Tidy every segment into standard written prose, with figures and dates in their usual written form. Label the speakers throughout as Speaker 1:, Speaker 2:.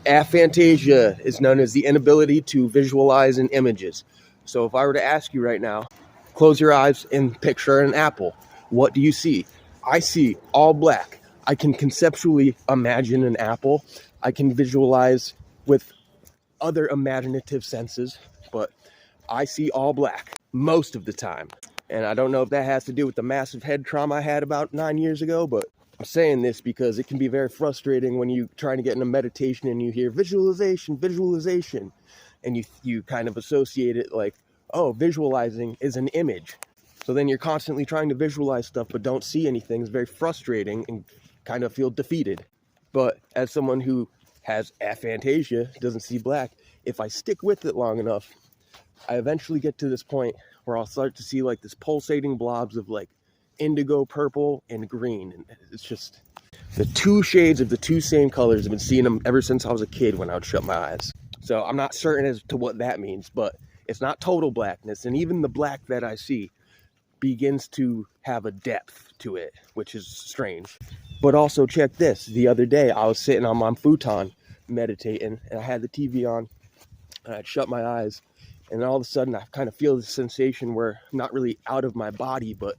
Speaker 1: Aphantasia is known as the inability to visualize in images. So if I were to ask you right now, close your eyes and picture an apple. What do you see? I see all black. I can conceptually imagine an apple. I can visualize with other imaginative senses, but I see all black most of the time. And I don't know if that has to do with the massive head trauma I had about 9 years ago, but I'm saying this because it can be very frustrating when you trying to get into meditation and you hear visualization, visualization, and you kind of associate it like, oh, visualizing is an image. So then you're constantly trying to visualize stuff but don't see anything. It's very frustrating and kind of feel defeated. But as someone who has aphantasia, doesn't see black, if I stick with it long enough, I eventually get to this point where I'll start to see like this pulsating blobs of like indigo, purple, and green. And it's just the two shades of the two same colors. I've been seeing them ever since I was a kid when I would shut my eyes. So I'm not certain as to what that means, but it's not total blackness. And even the black that I see begins to have a depth to it, which is strange. But also check this. The other day I was sitting on my futon meditating and I had the TV on and I'd shut my eyes. And all of a sudden, I kind of feel this sensation where I'm not really out of my body, but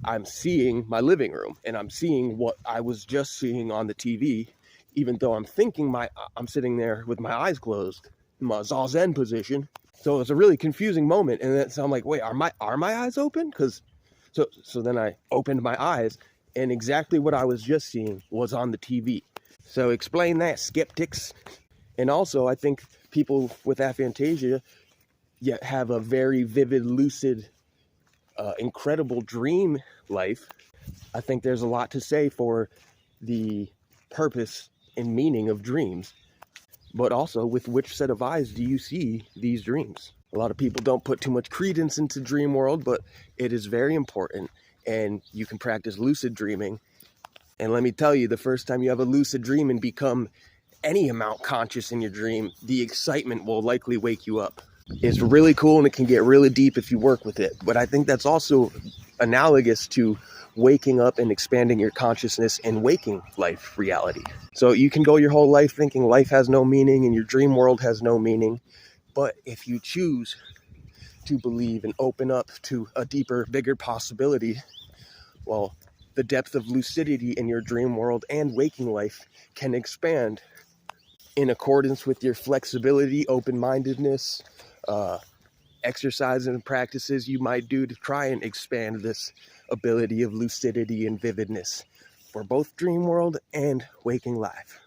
Speaker 1: I'm seeing my living room and I'm seeing what I was just seeing on the TV, even though I'm thinking I'm sitting there with my eyes closed in my zazen position. So it's a really confusing moment. And then so I'm like, wait, are my eyes open? So then I opened my eyes and exactly what I was just seeing was on the TV. So explain that, skeptics. And also, I think people with aphantasia yet have a very vivid, lucid, incredible dream life. I think there's a lot to say for the purpose and meaning of dreams, but also with which set of eyes do you see these dreams? A lot of people don't put too much credence into dream world, but it is very important, and you can practice lucid dreaming. And let me tell you, the first time you have a lucid dream and become any amount conscious in your dream, the excitement will likely wake you up. It's really cool and it can get really deep if you work with it. But I think that's also analogous to waking up and expanding your consciousness in waking life reality. So you can go your whole life thinking life has no meaning and your dream world has no meaning. But if you choose to believe and open up to a deeper, bigger possibility, well, the depth of lucidity in your dream world and waking life can expand in accordance with your flexibility, open-mindedness, exercises and practices you might do to try and expand this ability of lucidity and vividness for both dream world and waking life.